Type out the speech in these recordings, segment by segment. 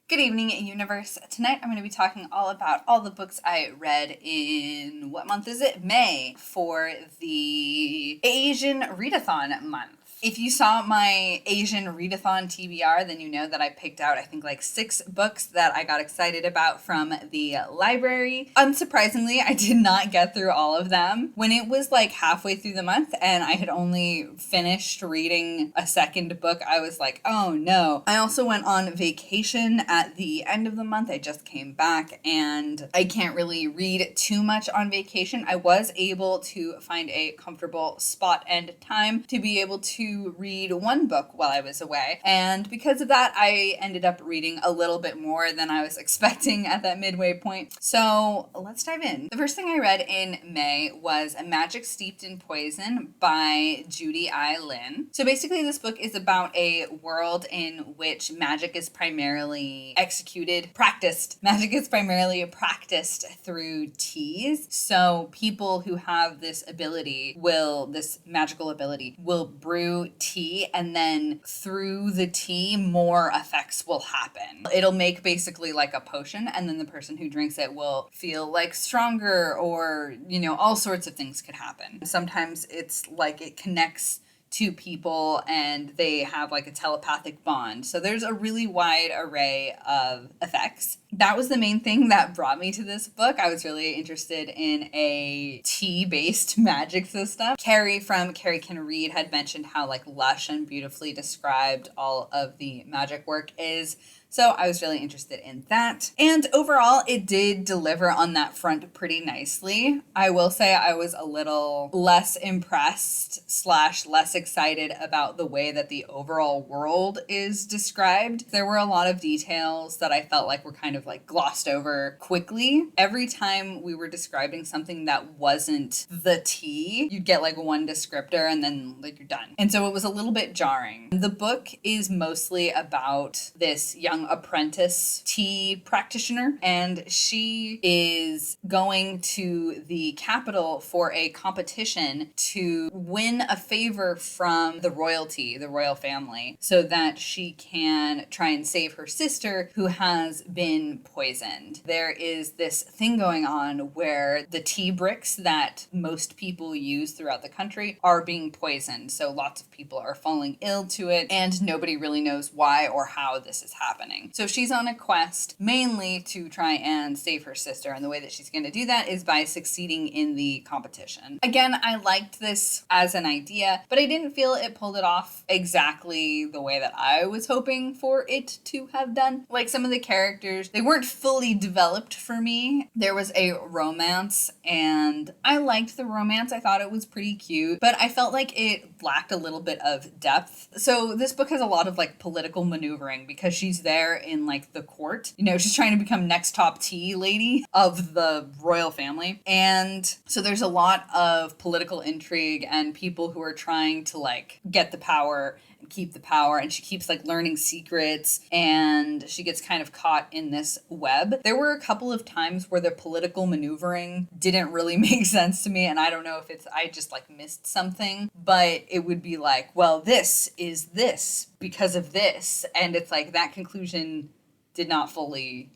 Good evening, universe. Tonight I'm going to be talking all about all the books I read in, what month is it? May, for the Asian Readathon month. If you saw my Asian Readathon TBR, then you know that I picked out, I think, like 6 books that I got excited about from the library. Unsurprisingly, I did not get through all of them. When it was like halfway through the month and I had only finished reading a second book, I was like, oh no. I also went on vacation at the end of the month. I just came back and I can't really read too much on vacation. I was able to find a comfortable spot and time to be able to read one book while I was away. And because of that, I ended up reading a little bit more than I was expecting at that midway point. So let's dive in. The first thing I read in May was A Magic Steeped in Poison by Judy I Lin. So basically this book is about a world in which magic is primarily Magic is primarily practiced through teas. So people who have this magical ability, will brew tea, and then through the tea more effects will happen. It'll make basically like a potion, and then the person who drinks it will feel like stronger, or all sorts of things could happen. Sometimes it's like it connects to people and they have like a telepathic bond. So there's a really wide array of effects. That was the main thing that brought me to this book. I was really interested in a tea-based magic system. Carrie from Carrie Can Read had mentioned how like lush and beautifully described all of the magic work is. So I was really interested in that. And overall, it did deliver on that front pretty nicely. I will say I was a little less impressed / less excited about the way that the overall world is described. There were a lot of details that I felt like were kind of like glossed over quickly. Every time we were describing something that wasn't the tea, you'd get like one descriptor and then like you're done. And so it was a little bit jarring. The book is mostly about this young apprentice tea practitioner, and she is going to the capital for a competition to win a favor from the royal family, so that she can try and save her sister who has been poisoned. There is this thing going on where the tea bricks that most people use throughout the country are being poisoned, so lots of people are falling ill to it, and nobody really knows why or how this is happening. So she's on a quest mainly to try and save her sister, and the way that she's going to do that is by succeeding in the competition. Again, I liked this as an idea, but I didn't feel it pulled it off exactly the way that I was hoping for it to have done. Like, some of the characters, they weren't fully developed for me. There was a romance, and I liked the romance. I thought it was pretty cute, but I felt like it lacked a little bit of depth. So this book has a lot of like political maneuvering because she's there in like the court. She's trying to become next top tea lady of the royal family. And so there's a lot of political intrigue and people who are trying to like get the power and keep the power, and she keeps like learning secrets, and she gets kind of caught in this web. There were a couple of times where the political maneuvering didn't really make sense to me, and I don't know if I just like missed something, but it would be like, well, this is this because of this, and it's like that conclusion did not fully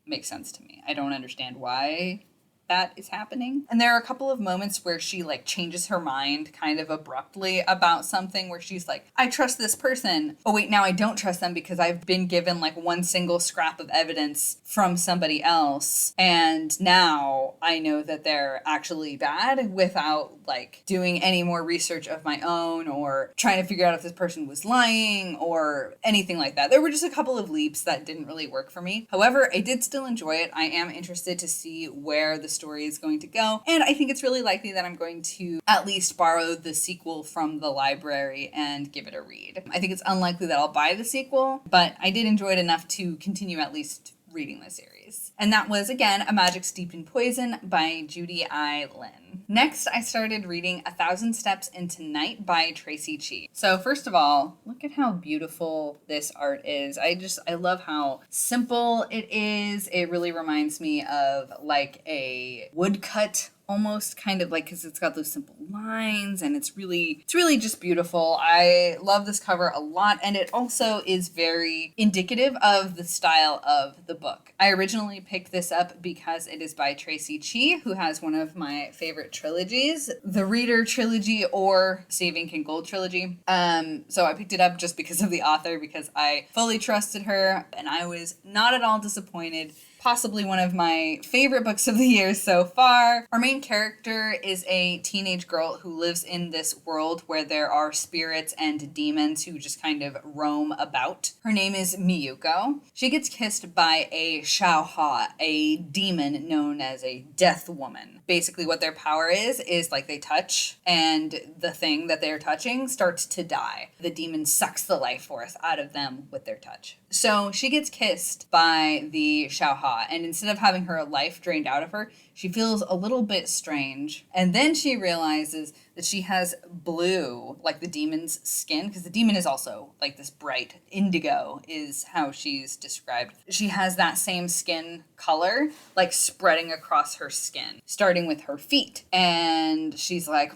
make sense to me. I don't understand why that is happening. And there are a couple of moments where she like changes her mind kind of abruptly about something, where she's like, I trust this person. Oh wait, now I don't trust them because I've been given like one single scrap of evidence from somebody else, and now I know that they're actually bad without like doing any more research of my own or trying to figure out if this person was lying or anything like that. There were just a couple of leaps that didn't really work for me. However, I did still enjoy it. I am interested to see where the story is going to go, and I think it's really likely that I'm going to at least borrow the sequel from the library and give it a read. I think it's unlikely that I'll buy the sequel, but I did enjoy it enough to continue at least reading the series. And that was, again, A Magic Steeped in Poison by Judy I Lin. Next, I started reading 1,000 Steps into Night by Traci Chee. So first of all, look at how beautiful this art is. I love how simple it is. It really reminds me of like a woodcut almost, kind of like, because it's got those simple lines and it's really just beautiful. I love this cover a lot, and it also is very indicative of the style of the book. I originally picked this up because it is by Traci Chee, who has one of my favorite trilogies, the Reader trilogy or Saving King Gold trilogy. So I picked it up just because of the author, because I fully trusted her, and I was not at all disappointed. Possibly one of my favorite books of the year so far. Our main character is a teenage girl who lives in this world where there are spirits and demons who just kind of roam about. Her name is Miyuko. She gets kissed by a Xiaohua, a demon known as a death woman. Basically what their power is like they touch, and the thing that they're touching starts to die. The demon sucks the life force out of them with their touch. So she gets kissed by the Xiaohua, and instead of having her life drained out of her, she feels a little bit strange. And then she realizes that she has blue, like the demon's skin, because the demon is also like this bright indigo is how she's described. She has that same skin color, like spreading across her skin, starting with her feet. And she's like,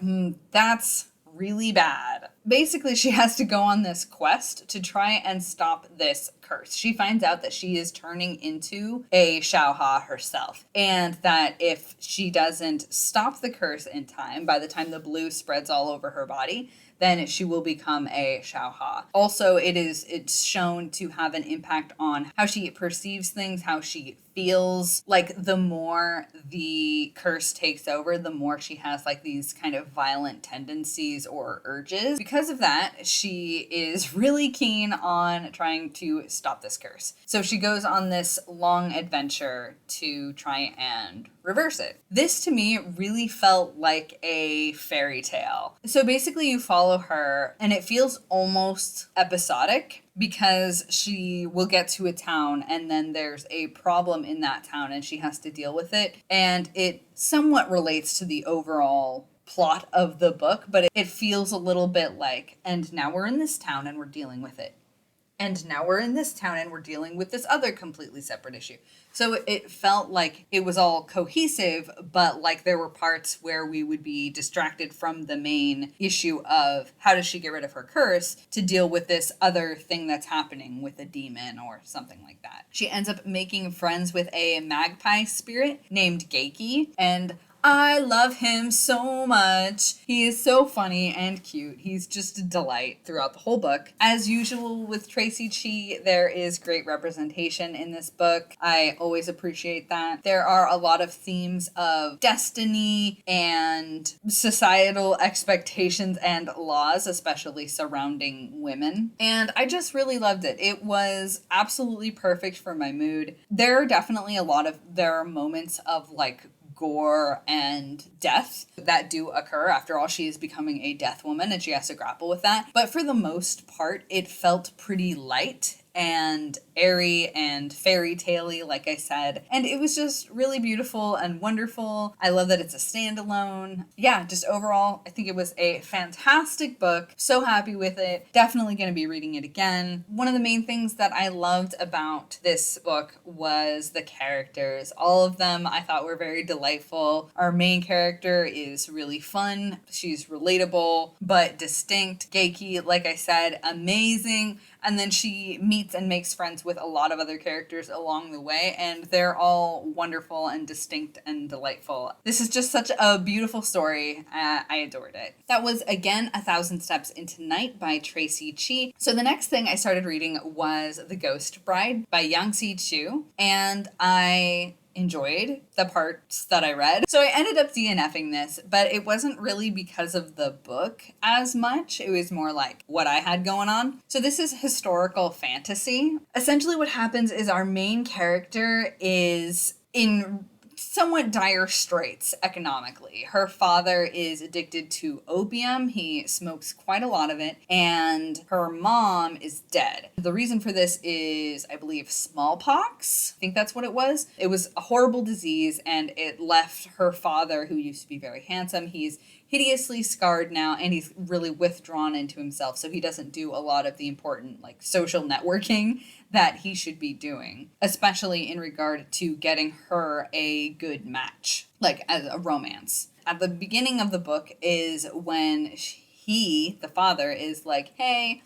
that's really bad. Basically, she has to go on this quest to try and stop this curse. She finds out that she is turning into a Xiaohua herself, and that if she doesn't stop the curse in time, by the time the blue spreads all over her body, then she will become a Xiaohua. Also, it's shown to have an impact on how she perceives things, how she feels. Like the more the curse takes over, the more she has like these kind of violent tendencies or urges. Because of that, she is really keen on trying to stop this curse. So she goes on this long adventure to try and reverse it. This to me really felt like a fairy tale. So basically you follow her and it feels almost episodic, because she will get to a town and then there's a problem in that town and she has to deal with it. And it somewhat relates to the overall plot of the book, but it feels a little bit like, and now we're in this town and we're dealing with it. And now we're in this town and we're dealing with this other completely separate issue. So it felt like it was all cohesive, but like there were parts where we would be distracted from the main issue of how does she get rid of her curse to deal with this other thing that's happening with a demon or something like that. She ends up making friends with a magpie spirit named Geiki, and I love him so much. He is so funny and cute. He's just a delight throughout the whole book. As usual with Traci Chee, there is great representation in this book. I always appreciate that. There are a lot of themes of destiny and societal expectations and laws, especially surrounding women. And I just really loved it. It was absolutely perfect for my mood. There are moments of like gore and death that do occur. After all, she is becoming a death woman and she has to grapple with that. But for the most part, it felt pretty light and airy and fairy tale-y, like I said. And it was just really beautiful and wonderful. I love that it's a standalone. Yeah, just overall, I think it was a fantastic book. So happy with it. Definitely going to be reading it again. One of the main things that I loved about this book was the characters. All of them I thought were very delightful. Our main character is really fun. She's relatable, but distinct. Geiki, like I said, amazing. And then she meets and makes friends with a lot of other characters along the way, and they're all wonderful and distinct and delightful. This is just such a beautiful story. I adored it. That was, again, 1,000 Steps into Night by Traci Chee. So the next thing I started reading was The Ghost Bride by Yangtze Chu, and I enjoyed the parts that I read. So I ended up DNFing this, but it wasn't really because of the book as much. It was more like what I had going on. So this is historical fantasy. Essentially what happens is our main character is in somewhat dire straits economically. Her father is addicted to opium. He smokes quite a lot of it, and her mom is dead. The reason for this is, I believe, smallpox. I think that's what it was. It was a horrible disease, and it left her father, who used to be very handsome. He's hideously scarred now, and he's really withdrawn into himself, so he doesn't do a lot of the important like social networking that he should be doing, especially in regard to getting her a good match, like as a romance. At the beginning of the book is when he, the father, is like, hey,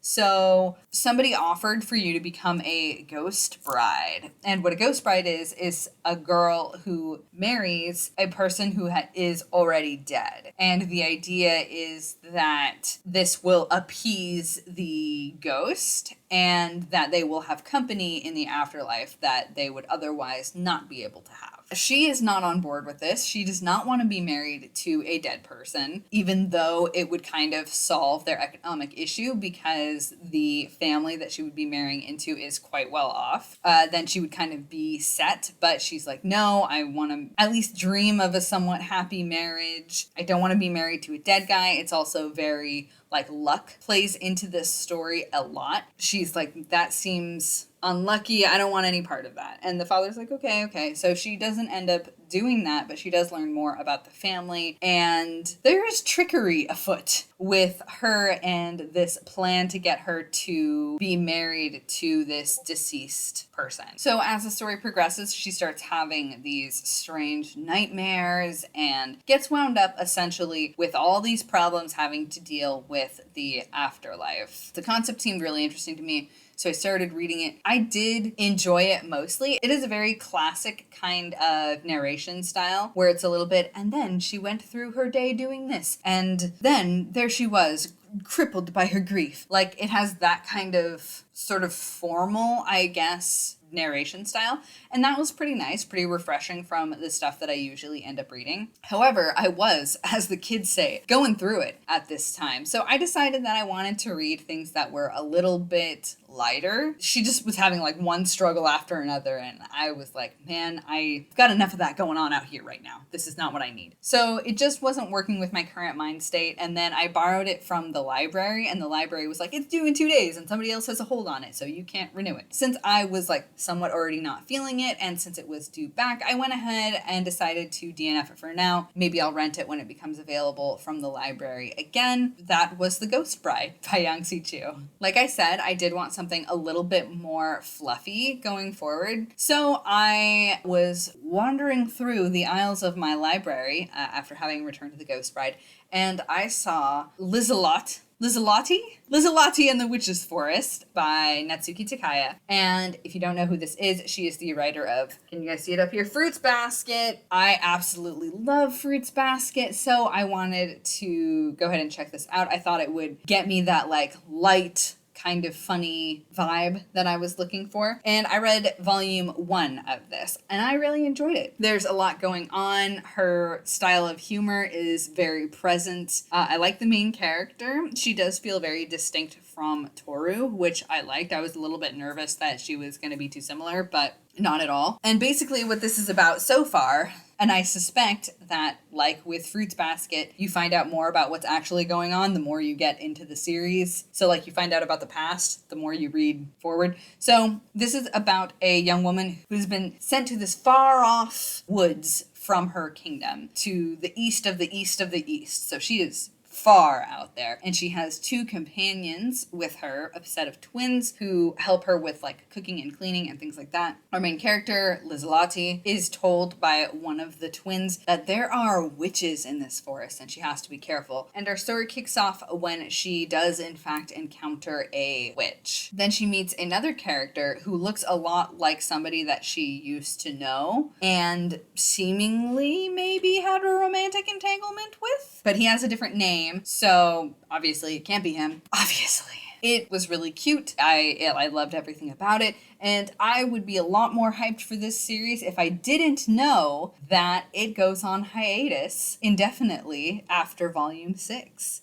so somebody offered for you to become a ghost bride. And what a ghost bride is a girl who marries a person who is already dead. And the idea is that this will appease the ghost and that they will have company in the afterlife that they would otherwise not be able to have. She is not on board with this. She does not want to be married to a dead person, even though it would kind of solve their economic issue because the family that she would be marrying into is quite well off. Then she would kind of be set, but she's like, no, I want to at least dream of a somewhat happy marriage. I don't want to be married to a dead guy. It's also very like luck plays into this story a lot. She's like, that seems unlucky. I don't want any part of that. And the father's like, okay. So she doesn't end up doing that, but she does learn more about the family. And there is trickery afoot with her and this plan to get her to be married to this deceased person. So as the story progresses, she starts having these strange nightmares and gets wound up essentially with all these problems having to deal with the afterlife. The concept seemed really interesting to me, so I started reading it. I did enjoy it mostly. It is a very classic kind of narration style where it's a little bit, and then she went through her day doing this, and then there she was, crippled by her grief. Like, it has that kind of sort of formal, I guess, narration style, and that was pretty nice, pretty refreshing from the stuff that I usually end up reading. However, I was, as the kids say, going through it at this time, so I decided that I wanted to read things that were a little bit lighter. She just was having like one struggle after another, and I was like, man, I've got enough of that going on out here right now. This is not what I need. So it just wasn't working with my current mind state, and then I borrowed it from the library, and the library was like, it's due in 2 days, and somebody else has a hold on it, so you can't renew it. Since I was like somewhat already not feeling it, and since it was due back, I went ahead and decided to DNF it for now. Maybe I'll rent it when it becomes available from the library again. That was The Ghost Bride by Traci Chee. Like I said, I did want something a little bit more fluffy going forward, so I was wandering through the aisles of my library after having returned to The Ghost Bride, and I saw Liselotte and the Witch's Forest by Natsuki Takaya. And if you don't know who this is, she is the writer of, can you guys see it up here? Fruits Basket. I absolutely love Fruits Basket, so I wanted to go ahead and check this out. I thought it would get me that like light, kind of funny vibe that I was looking for. And I read volume 1 of this, and I really enjoyed it. There's a lot going on. Her style of humor is very present. I like the main character. She does feel very distinct from Toru, which I liked. I was a little bit nervous that she was going to be too similar, but not at all. And basically what this is about so far, and I suspect that, like with Fruits Basket, you find out more about what's actually going on the more you get into the series. So like you find out about the past, the more you read forward. So this is about a young woman who's been sent to this far off woods from her kingdom to the east of the east of the east. So she is far out there, and she has 2 companions with her, a set of twins who help her with like cooking and cleaning and things like that. Our main character, Liselotte, is told by one of the twins that there are witches in this forest and she has to be careful. And our story kicks off when she does in fact encounter a witch. Then she meets another character who looks a lot like somebody that she used to know and seemingly maybe had a romantic entanglement with, but he has a different name. So obviously it can't be him. Obviously. It was really cute. I loved everything about it. And I would be a lot more hyped for this series if I didn't know that it goes on hiatus indefinitely after volume 6.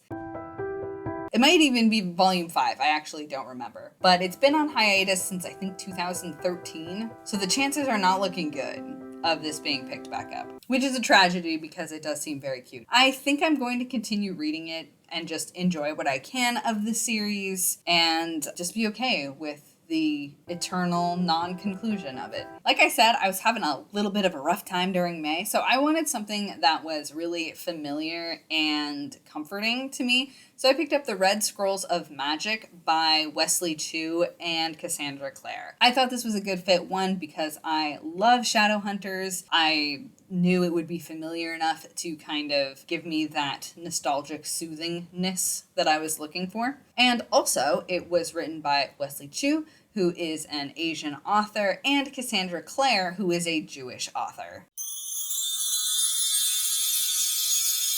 It might even be volume 5, I actually don't remember. But it's been on hiatus since I think 2013, so the chances are not looking good. of this being picked back up, which is a tragedy because it does seem very cute. I think I'm going to continue reading it and just enjoy what I can of the series and just be okay with the eternal non-conclusion of it. Like I said, I was having a little bit of a rough time during May, so I wanted something that was really familiar and comforting to me. So I picked up The Red Scrolls of Magic by Wesley Chu and Cassandra Clare. I thought this was a good fit, one, because I love Shadowhunters. I knew it would be familiar enough to kind of give me that nostalgic soothingness that I was looking for. And also, it was written by Wesley Chu, who is an Asian author, and Cassandra Clare, who is a Jewish author.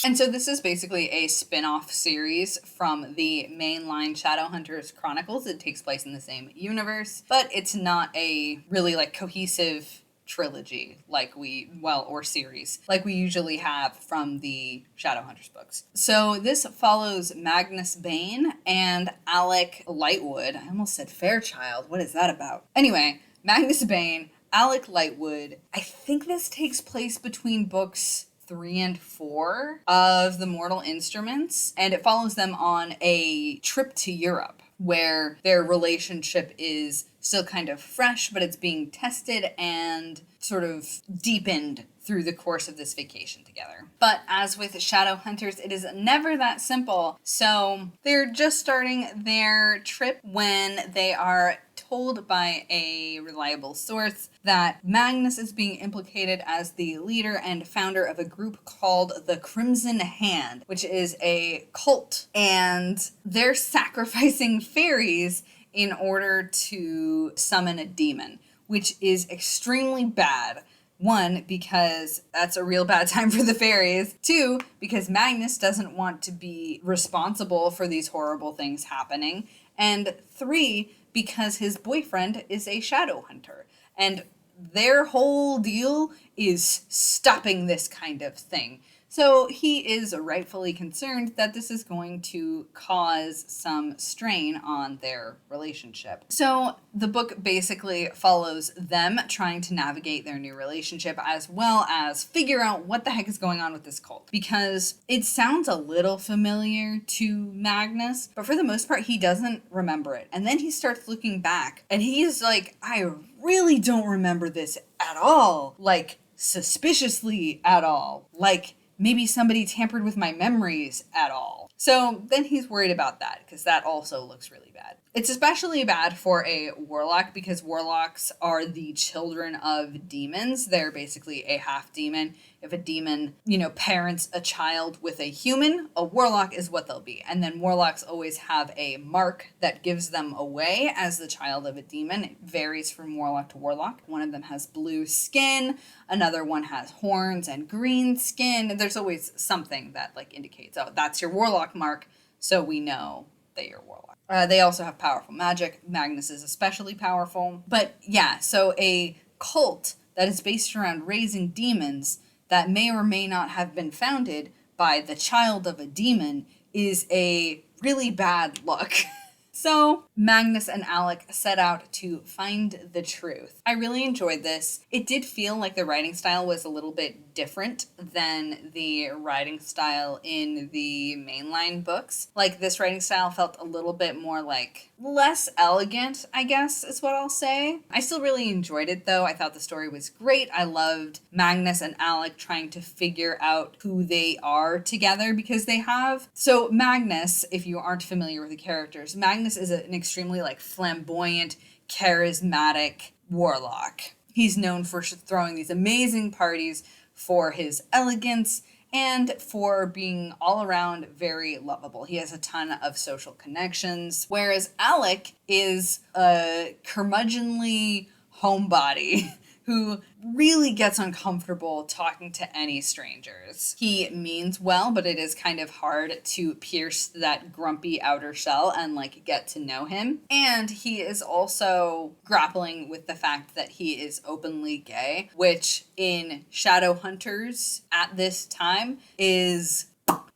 And so this is basically a spin-off series from the mainline Shadowhunters Chronicles. It takes place in the same universe, but it's not a really like cohesive trilogy or series like we usually have from the Shadowhunters books. So this follows Magnus Bane and Alec Lightwood. I almost said Fairchild. What is that about? Anyway, Magnus Bane, Alec Lightwood. I think this takes place between books 3 and 4 of the Mortal Instruments, and it follows them on a trip to Europe where their relationship is still kind of fresh, but it's being tested and sort of deepened through the course of this vacation together. But as with Shadowhunters, it is never that simple. So they're just starting their trip when they are told by a reliable source that Magnus is being implicated as the leader and founder of a group called the Crimson Hand, which is a cult, and they're sacrificing fairies in order to summon a demon, which is extremely bad. 1, because that's a real bad time for the fairies. 2, because Magnus doesn't want to be responsible for these horrible things happening. And 3, because his boyfriend is a shadow hunter. And their whole deal is stopping this kind of thing. So he is rightfully concerned that this is going to cause some strain on their relationship. So the book basically follows them trying to navigate their new relationship as well as figure out what the heck is going on with this cult. Because it sounds a little familiar to Magnus, but for the most part, he doesn't remember it. And then he starts looking back and he's like, I really don't remember this at all. Like, suspiciously at all. Like, maybe somebody tampered with my memories at all. So then he's worried about that because that also looks really bad. It's especially bad for a warlock because warlocks are the children of demons. They're basically a half demon. If a demon, parents a child with a human, a warlock is what they'll be. And then warlocks always have a mark that gives them away as the child of a demon. It varies from warlock to warlock. One of them has blue skin. Another one has horns and green skin. There's always something that indicates, oh, that's your warlock mark. So we know that you're a warlock. They also have powerful magic. Magnus is especially powerful. But yeah, so a cult that is based around raising demons that may or may not have been founded by the child of a demon is a really bad look. So Magnus and Alec set out to find the truth. I really enjoyed this. It did feel like the writing style was a little bit different than the writing style in the mainline books. Like, this writing style felt a little bit more less elegant, I guess is what I'll say. I still really enjoyed it though. I thought the story was great. I loved Magnus and Alec trying to figure out who they are together because they have... So Magnus, if you aren't familiar with the characters, Magnus is an extremely flamboyant, charismatic warlock. He's known for throwing these amazing parties, for his elegance, and for being all around very lovable. He has a ton of social connections, whereas Alec is a curmudgeonly homebody who really gets uncomfortable talking to any strangers. He means well, but it is kind of hard to pierce that grumpy outer shell and get to know him. And he is also grappling with the fact that he is openly gay, which in Shadowhunters at this time is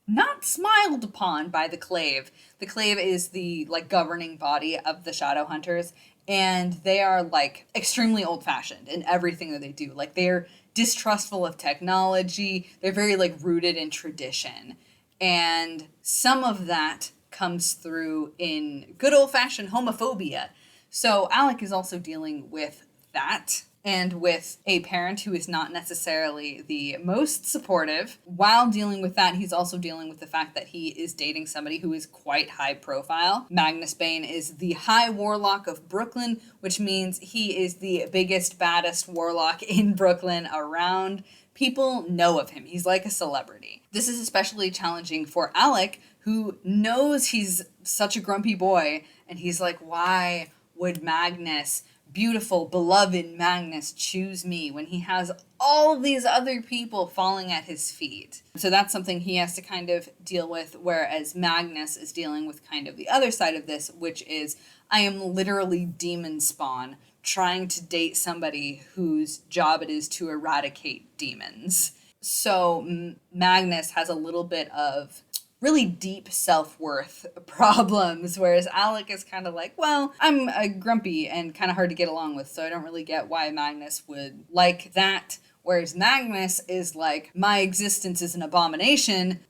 not smiled upon by the Clave. The Clave is the governing body of the Shadowhunters, and they are like extremely old-fashioned in everything that they do. Like they're distrustful of technology. They're very like rooted in tradition. And some of that comes through in good old-fashioned homophobia. So Alec is also dealing with that, and with a parent who is not necessarily the most supportive. While dealing with that, he's also dealing with the fact that he is dating somebody who is quite high profile. Magnus Bane is the High Warlock of Brooklyn, which means he is the biggest, baddest warlock in Brooklyn around. People know of him. He's like a celebrity. This is especially challenging for Alec, who knows he's such a grumpy boy, and he's like, why would Magnus, beautiful, beloved Magnus, choose me when he has all these other people falling at his feet? So that's something he has to kind of deal with, whereas Magnus is dealing with kind of the other side of this, which is, I am literally demon spawn trying to date somebody whose job it is to eradicate demons. So Magnus has a little bit of really deep self-worth problems, whereas Alec is kind of like, well, I'm grumpy and kind of hard to get along with, so I don't really get why Magnus would like that. Whereas Magnus is like, my existence is an abomination.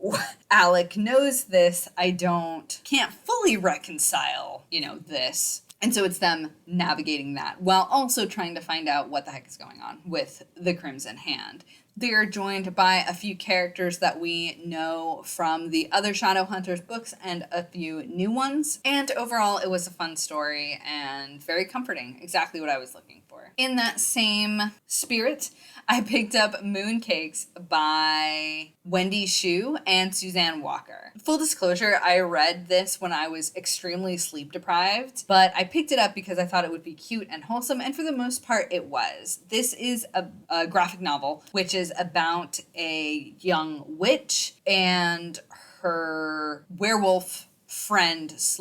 Alec knows this. I can't fully reconcile, this. And so it's them navigating that while also trying to find out what the heck is going on with the Crimson Hand. They are joined by a few characters that we know from the other Shadowhunters books and a few new ones. And overall, it was a fun story and very comforting. Exactly what I was looking for. In that same spirit, I picked up Mooncakes by Wendy Xu and Suzanne Walker. Full disclosure, I read this when I was extremely sleep deprived, but I picked it up because I thought it would be cute and wholesome, and for the most part, it was. This is a graphic novel, which is about a young witch and her werewolf friend /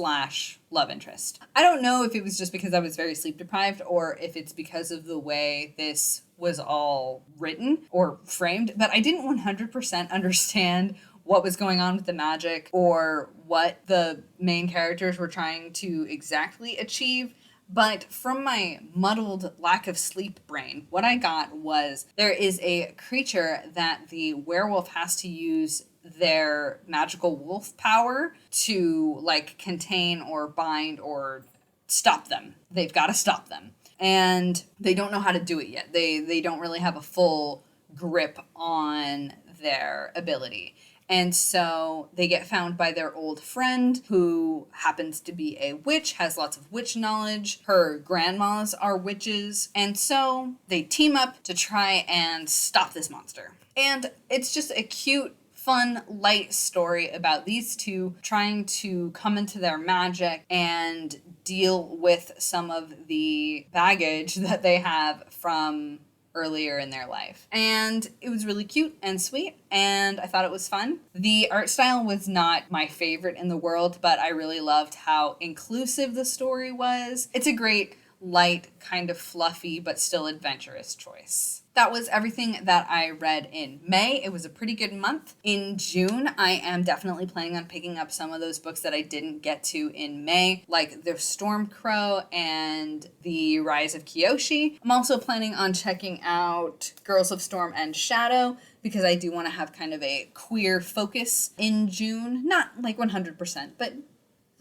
love interest. I don't know if it was just because I was very sleep deprived or if it's because of the way this was all written or framed, but I didn't 100% understand what was going on with the magic or what the main characters were trying to exactly achieve. But from my muddled lack of sleep brain, what I got was there is a creature that the werewolf has to use their magical wolf power to like contain or bind or stop them. They've got to stop them. And they don't know how to do it yet. They don't really have a full grip on their ability. And so they get found by their old friend who happens to be a witch, has lots of witch knowledge. Her grandmas are witches. And so they team up to try and stop this monster. And it's just a cute, fun, light story about these two trying to come into their magic and deal with some of the baggage that they have from earlier in their life. And it was really cute and sweet, and I thought it was fun. The art style was not my favorite in the world, but I really loved how inclusive the story was. It's a great, light, kind of fluffy, but still adventurous choice. That was everything that I read in May. It was a pretty good month. In June, I am definitely planning on picking up some of those books that I didn't get to in May, like The Stormcrow and The Rise of Kyoshi. I'm also planning on checking out Girls of Storm and Shadow because I do want to have kind of a queer focus in June. Not like 100%, but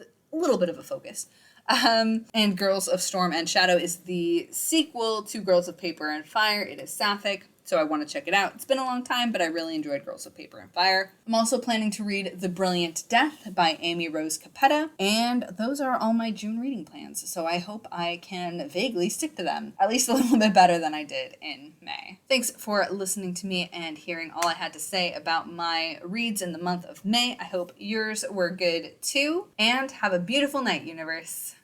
a little bit of a focus. And Girls of Storm and Shadow is the sequel to Girls of Paper and Fire. It is sapphic, so I want to check it out. It's been a long time, but I really enjoyed Girls of Paper and Fire. I'm also planning to read The Brilliant Death by Amy Rose Capetta, and those are all my June reading plans, so I hope I can vaguely stick to them, at least a little bit better than I did in May. Thanks for listening to me and hearing all I had to say about my reads in the month of May. I hope yours were good too, and have a beautiful night, universe.